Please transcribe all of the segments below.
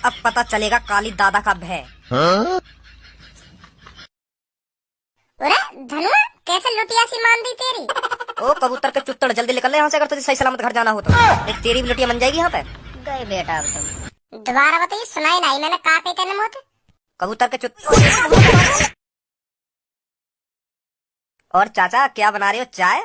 अब पता चलेगा काली दादा का भय। अरे धनुआ कैसे लुटिया सी मान दी तेरी। ओ कबूतर के चुत्तड़, जल्दी निकल ले यहाँ से अगर तुझे सही सलामत घर जाना हो तो। एक तेरी भी लुटिया बन जाएगी यहाँ पे। गए बेटा अब तुम। दोबारा बताइए, सुनाई नहीं मैंने कहा पे कहने मोते। कबूतर के चुत्तड़। और चाचा क्या बना रहे हो, चाय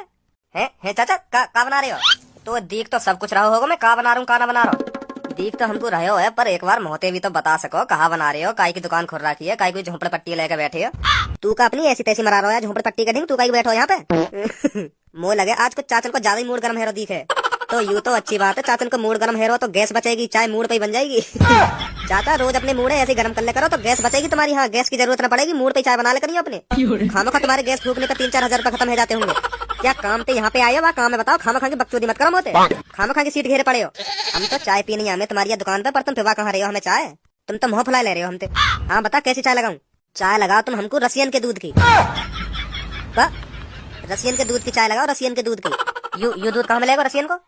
है चाचा? का बना रहे हो? तो देख तो सब कुछ रहा होगा मैं का बना रहा हूँ का ना बना रहा हूँ। देख तो हमको रहे हो है, पर एक बार मोहते भी तो बता सको कहाँ बना रहे हो, काई की दुकान खोल रखी है, काई कोई झोपड़ पट्टी लेकर बैठे हो। तू का अपनी ऐसी तैसी मरा रहा है झोपड़ पट्टी का ढिंग, तू का बैठो यहाँ पे। मोह लगे आज कुछ चाचन को ज्यादा ही मूड गर्म है दिखे तो यूँ तो अच्छी बात है, चाचन को मूड गर्म है तो गैस बचेगी, चाय मूड पे ही बन जाएगी। चाचा रोज अपने मूड ऐसे गर्म कर ले करो तो गैस बचेगी तुम्हारी। हाँ गैस की जरूरत न पड़ेगी, मूड पे चाय बना ले करिए अपने। खामखा तुम्हारे गैस फूकने का 3-4 हजार रुपए खत्म हो जाते होंगे। क्या काम पे यहाँ पे आए हो, काम में बताओ। खामखा की बकचोदी मत करो मोते, खामखा की सीट घेरे पड़े हो। हम तो चाय पीने हमें तुम्हारी दुकान पे, पर तुम पिवा कहाँ रहे हो हमें चाय? तुम तो मुँह फुला ले रहे हो हमसे। हाँ बता कैसी चाय लगाऊं? चाय लगाओ तुम हमको रसियन के दूध की। रसियन के दूध की चाय लगाओ, रसियन के दूध की। यू दूध कहाँ मिलेगा रसियन को?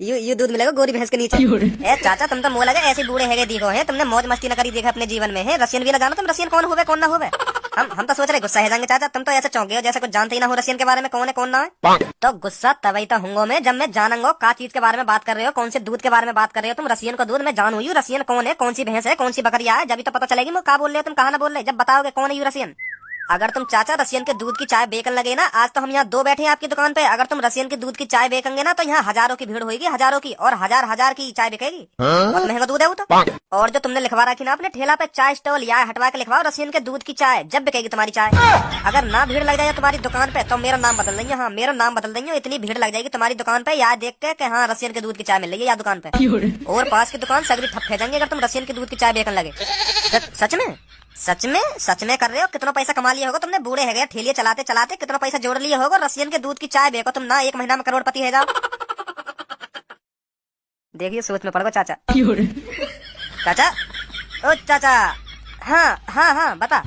यू दूध मिलेगा गोरी भैंस के नीचे। ए चाचा तुम तो मोह लगे ऐसे बूढ़े हैगे दिखो है, तुमने मौज मस्ती न करी देखा अपने जीवन में है। रसियन भी ना जानो तुम, रसियन कौन होवे कौन ना होवे। हम तो सोच रहे गुस्सा है जाएंगे चाचा, तुम तो ऐसे चौंके हो जैसे कुछ जानते ही ना हो रसियन के बारे में, कौन है कौन ना है। तो गुस्सा तभी तो होंगे मैं जब मैं जानूंगा का चीज के बारे में बात कर रहे हो, कौन से दूध के बारे में बात कर रहे हो तुम। रसियन का दूध मैं जानू यू, रसियन कौन है, कौन सी भैंस है, कौन सी बकरिया है, जब तो पता चलेगी मैं का बोल रहे हो तुम कहा ना बोल रहे, जब बताओगे कौन है यू रसियन। अगर तुम चाचा रसियन के दूध की चाय बेचने लगे ना, आज तो हम यहाँ 2 बैठे हैं आपकी दुकान पे, अगर तुम रसियन के दूध की चाय बेचेंगे ना तो यहाँ हजारों की भीड़ होगी, हजारों की, और हजार की चाय बिकेगी। बहुत महंगा दूध है वो तो। और जो तुमने लिखवा रखी ना अपने ठेला पे चाय स्टॉल, या हटवा के लिखवाओ रसियन के दूध की चाय, जब बिकेगी तुम्हारी चाय। अगर ना भीड़ लग जाए तुम्हारी दुकान पे तो मेरा नाम बदल देंगे। हाँ मेरा नाम बदल देंगे, इतनी भीड़ लग जाएगी तुम्हारी दुकान पे याद देख के कि हाँ रसियन के दूध की चाय मिल रही है या दुकान पे। और पास की दुकान सगरी ठप हो जाएंगे अगर तुम रसियन के दूध की चाय बेचने लगे। सच में कर रहे हो? कितना पैसा कमा लिया होगा तुमने, बूढ़े है गए ठेलिए चलाते चलाते कितना पैसा जोड़ लिया होगा। रसियन के दूध की चाय बेचो तुम ना, 1 महीना में करोड़पति है जाओ। देखिए सोच में पड़ गो चाचा। चाचा ओ चाचा, हाँ बता।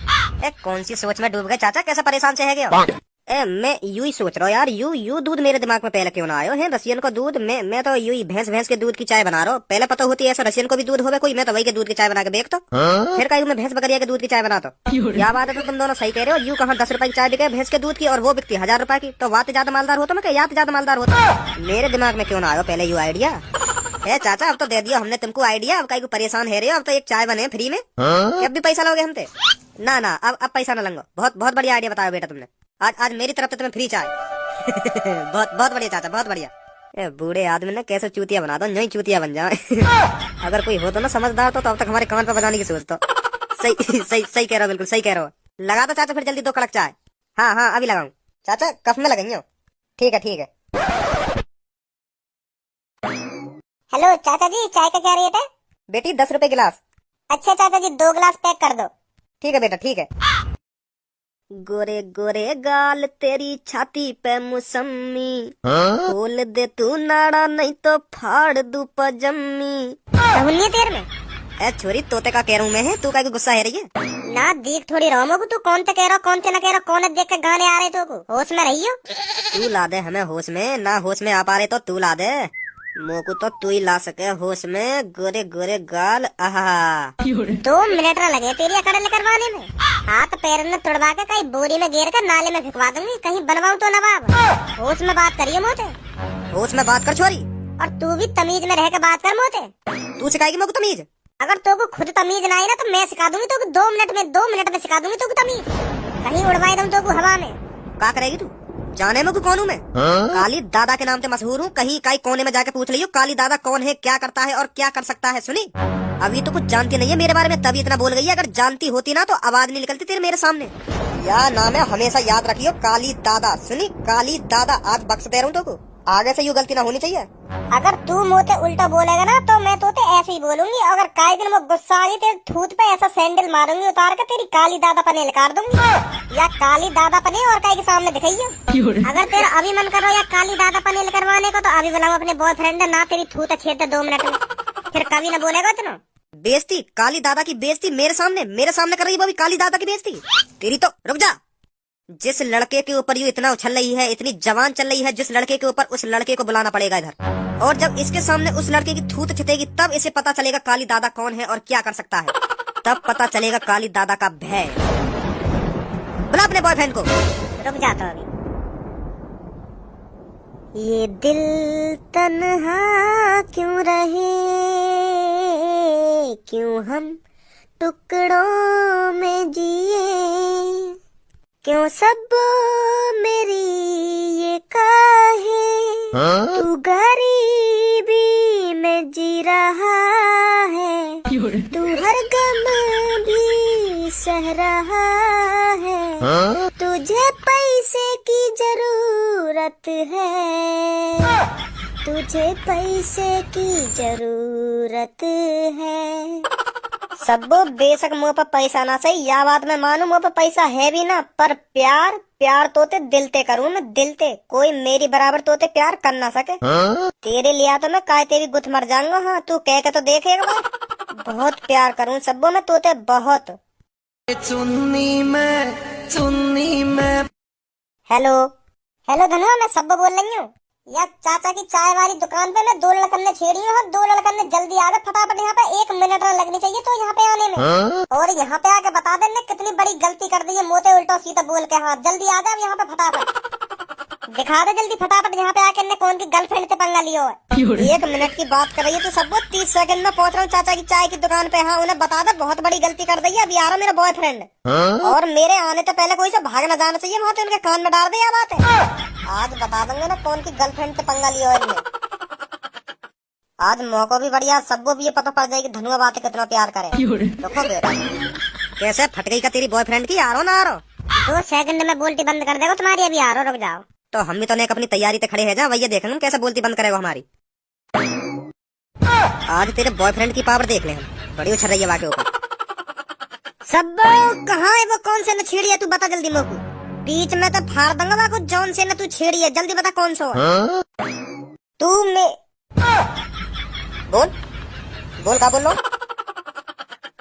कौन सी सोच में डूब गए चाचा, कैसे परेशान से है गए? मैं यूं ही सोच रहा हूँ यार, यू दूध मेरे दिमाग में पहले क्यों ना आयो है, रसियन का दूध। मैं तो यूं ही भैंस के दूध की चाय बना रहा हूँ। पहले पता होती है ऐसा रसियन को भी दूध होगा कोई, मैं तो वही के दूध की चाय बना के बेच तो फिर कहीं मैं भैंस बकरिया के दूध की चाय बनाता। क्या बात है, तो तुम दोनों सही कह रहे हो। यू कहाँ 10 रुपए की चाय बिके भैंस के दूध की, और वो बिकती 1000 रुपए की, तो बात ज्यादा मालदार होता मैं, याद ज्यादा मालदार होता। मेरे दिमाग में क्यों ना आयो पहले यू आइडिया है चाचा। अब तो दे दिया हमने तुमको आइडिया, अब कहीं परेशान है रहे हो। अब तो एक चाय बने फ्री में, अब भी पैसा लोगे हमसे? ना अब पैसा ना लंगो। बहुत बढ़िया आइडिया बताया बेटा तुमने। आज मेरी तरफ से तुम्हें फ्री चाय। बहुत बढ़िया चाचा, बहुत बढ़िया। बूढ़े आदमी ने कैसे चूतिया बना दो, यही चूतिया बन जाए। अगर कोई हो तो ना समझदार तो अब तक हमारे कान पे बजाने की सोच तो। सही कह रहा हो, बिल्कुल सही कह रहा हो। लगा दो चाचा फिर जल्दी 2 कड़क चाय। हाँ अभी लगाऊं चाचा, कफ में लगेंगे। ठीक है। हेलो चाचा जी, चाय का क्या रेट है? बेटी 10 रुपए गिलास। अच्छा चाचा जी 2 गिलास पैक कर दो। ठीक है बेटा ठीक है। गोरे गोरे गाल तेरी छाती पे मौसमी, खोल दे तू नाड़ा नहीं तो फाड़ दू पजम्मी। सहूलियत तेरे में छोरी तोते का कह रहा हूँ मैं, है तू का गुस्सा है रही है ना। देख थोड़ी रोमो को, तू कौन से कह रहा कौन से न कह रहा, कौन देख के गाने आ रहे तो को होश में रही हो। तू ला दे हमें होश में, ना होश में आ पा रहे तो तू ला दे। मोकू तो तू ही ला सके होश में। गोरे गोरे गाल, आहा 2 मिनट न लगे तेरी अकड़ करवाने में। हाथ पैर में तुड़वा के कहीं बोरी में घेर कर नाले में फेंकवा दूंगी, कहीं बनवाऊं तो नवाब। होश में बात करिए मोते, होश में बात कर छोरी। और तू भी तमीज में रह के बात कर मोते। तू सिखाएगी मोको तमीज? अगर तो को खुद तमीज ना आई ना तो मैं सिखा दूंगी तो 2 मिनट में सिखा दूंगी तो तमीज। कहीं उड़वाई दूं तो हवा में। क्या करेगी तू? जाने में कौन हूँ मैं? काली दादा के नाम से मशहूर हूँ, कहीं कहीं कोने में जाके पूछ लियो काली दादा कौन है, क्या करता है और क्या कर सकता है। सुनी अभी तो कुछ जानती नहीं है मेरे बारे में, तभी इतना बोल गई है। अगर जानती होती ना तो आवाज नहीं निकलती तेरे मेरे सामने। या नाम है हमेशा याद रखियो, काली दादा। सुनी काली दादा, आज बख्श दे रहा हूँ तो आगे से यूँ गलती ना होनी चाहिए। अगर तू मोते उल्टा बोलेगा ना तो मैं तो ऐसे ही बोलूंगी। अगर काई दिन में गुस्सा आ गई तेरे थूत पे ऐसा सैंडल मारूंगी उतार के, तेरी काली दादा पने निकाल दूंगी। या काली दादा पने और काई के सामने दिखाइए। अगर तेरा अभी मन कर रहा या काली दादा पने करवाने को तो अभी बुलाओ अपने बॉयफ्रेंड, ना तेरी थूत छेद 2 मिनट में, फिर कभी ना बोलेगा तू। बेइज्जती, काली दादा की बेइज्जती मेरे सामने कर रही है, वो भी काली दादा की बेइज्जती। तेरी तो रुक जा। जिस लड़के के ऊपर यू इतना उछल रही है, इतनी जवान चल रही है, जिस लड़के के ऊपर, उस लड़के को बुलाना पड़ेगा इधर। और जब इसके सामने उस लड़के की थूत छिटेगी तब इसे पता चलेगा काली दादा कौन है और क्या कर सकता है। तब पता चलेगा काली दादा का भय। बुला अपने बॉयफ्रेंड को। रुक जाता हूँ अभी। ये दिल तन्हा क्यों रहे, क्यों हम टुकड़ों में जिए, क्यों सब मेरी ये काहे, तू गरीबी में जी रहा है, तू हर गम भी सह रहा है, तुझे पैसे की जरूरत है, तुझे पैसे की जरूरत है। सबो बेशक मुँह पर पैसा ना सही, या बात मैं मानू मुँह पर पैसा है भी ना, पर प्यार तोते दिल ते करूँ मैं, दिल ते। कोई मेरी बराबर तोते प्यार कर ना सके। तेरे लिया तो मैं काय तेरी गुथ मर जाऊंगा। हाँ तू कह के तो देख एक बार। बहुत प्यार करूँ सबो मैं तोते, बहुत। चुन्नी में हेलो धनुआ, मैं सबो बोल रही हूँ। या चाचा की चाय वाली दुकान पे मैं दो लड़कन ने छेड़ी हूँ, दो लड़कन ने जल्दी आ गए फटाफट। यहाँ पे 1 मिनट लगनी चाहिए तो यहाँ पे आने में। और यहाँ पे आके बता दे कितनी बड़ी गलती कर दी है, मोते उल्टा सीधा बोल के। हाँ जल्दी आ जाओ यहाँ पे फटाफट, दिखा दे जल्दी फटाफट। यहाँ पे आके कौन की गर्लफ्रेंड से पंगा लियो है। 1 मिनट की बात कर रही है तो सब 30 सेकंड में पहुँच रहा हूँ चाचा की चाय की दुकान पे। हाँ उन्हें बता दे बहुत बड़ी गलती कर दी है, अभी आ रहा मेरा बॉयफ्रेंड। और मेरे आने से पहले कोई से भाग न जाना चाहिए, वहाँ तो उनके कान में डाल दे यह बात है। आज बता दूंगा ना कौन की गर्लफ्रेंड से पंगा लिया है इनने। आज मौका भी बढ़िया, सबको भी ये पता पड़ जाएगी धनुआ बातें कितना प्यार करे। देखो बेटा कैसे फट गई का तेरी बॉयफ्रेंड की। आ रहा ना, आ रहा 2 सेकंड में बोलती बंद कर देगा तुम्हारी। अभी आ रहा, रुक जाओ। तो हम भी तो अपनी तैयारी से खड़े हैं जा, भैया देखेंगे कैसे बोलती बंद करेगा हमारी। आज तेरे बॉयफ्रेंड की पावर देख ले हम, बड़ी उछल रही है वहाँ के ऊपर। सब कहाँ है वो, कौन से न छेड़ी है तू बता जल्दी मेरे को। बीच में तो फाड़ दूंगा वहाँ को, जौन से न तू छेड़ी है जल्दी बता कौन सा है। तू में बोल का बोल लो।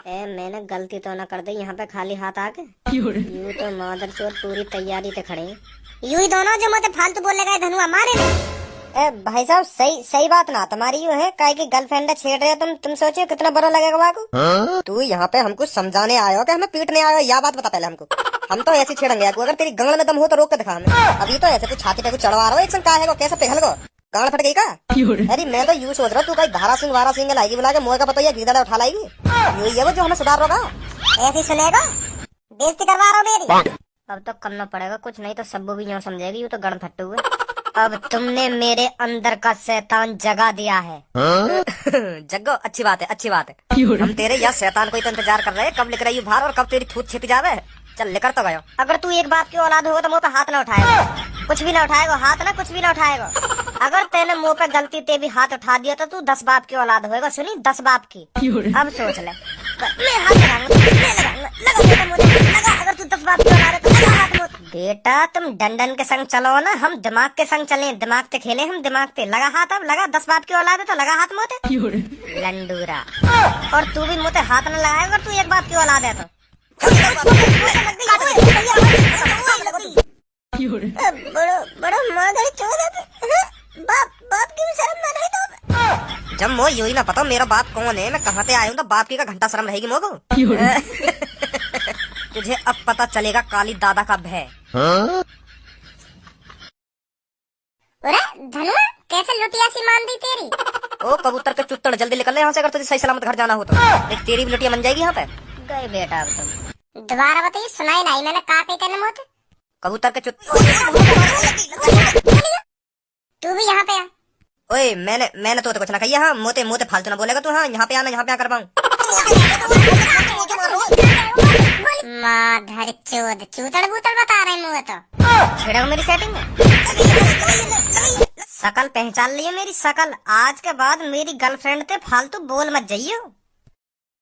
मैंने गलती तो ना कर दी यहाँ पे खाली हाथ आके। यूं तो मादर चोर पूरी तैयारी से खड़े हैं। यूं ही दोनों जो मुझे फालतू बोलने गए धनुआ मारे नहीं। भाई साहब सही बात ना तुम्हारी यूं है, काहे की गर्लफ्रेंड छेड़ रहे हो तुम सोचिए कितना बुरा लगेगा वहाँ को। तू यहाँ पे हमको समझाने आयो कि हमें पीटने आयो, या बात बता पहले हमको। हम तो ऐसे छेड़ेंगे। अगर तेरी गंगल में दम हो तो रोक के दिखा हमें। अभी तो ऐसे तू छाती पे चढ़वा रहा हो एक संग, है कैसे पिघल गो, गांड फट गई का। अरे मैं तो यूं सोच रहा हूँ तू कहीं धारा सिंह वारा सिंह लाएगी, बुला के मोह का पता है गीदड़ा उठा लाएगी। यही है वो जो हमें सुधार होगा। ऐसे सुनेगा बेइज्जती करवा रहा हो मेरी। अब तो करना पड़ेगा कुछ, नहीं तो सबको भी यूं समझेगी यू तो गण फट्टू है। अब तुमने मेरे अंदर का शैतान जगा दिया है। जगो, अच्छी बात है अच्छी बात है। हम तेरे या शैतान को ही तो इंतजार कर रहे हैं, कब लिख रही बाहर और कब तेरी थूत छिप जावे। चल लेकर तो गयो। अगर तू एक बाप की औलाद होगा तो मुँह पे हाथ ना उठाएगा, कुछ भी ना उठाएगा, हाथ ना कुछ भी ना उठाएगा। अगर तेने मुँह पे गलती ते भी हाथ उठा दिया तो तू 10 बाप की औलाद होगा। सुनी 10 बाप की। अब सोच ले, मैं हाथ लगा। अगर तू 10 बाप की औलाद है तो लगा हाथ मुँह। बेटा तुम डंडन के संग चलो ना, हम दिमाग के संग चले, दिमाग से खेले हम, दिमाग से लगा हाथ। अब लगा 10 बाप की औलाद है तो लगा हाथ मुँह लंडूरा। और तू भी मुँह हाथ न लगाएगा अगर तू एक बाप की औलाद है तो। बड़ा मादर चोद है। बाप की शर्म ना रही तो। जब मो यही ना पता मेरा बाप कौन है, मैं कहाँ से आया हूँ, तो बाप की का घंटा शर्म रहेगी मोको। तुझे अब पता चलेगा काली दादा का भय। धनुआ कैसे लुटिया सी मान दी तेरी। ओ कबूतर के चुत्तड़ जल्दी निकल ले यहाँ से, अगर तुझे सही सलामत घर जाना हो तो। देख तेरी भी लुटिया बन जाएगी यहाँ पे। गए बेटा अब तुम। दोबारा बताइए, सुनाई नहीं मैंने कहा कही तेने मोते। कबूतर के तू भी यहाँ पे आ। ओए मैंने तो कुछ ना कही। हाँ मोते फालतू ना बोलेगा तू। हाँ यहाँ पे आना, यहाँ पे कर पाऊँ। माधर चोद चूतड़ बूतड़ बता रहे मुँह तो। छेड़ो मेरी सेटिंग में। शकल पहचान लियो मेरी शकल। आज के बाद मेरी गर्लफ्रेंड से फालतू बोल मत जाइयो।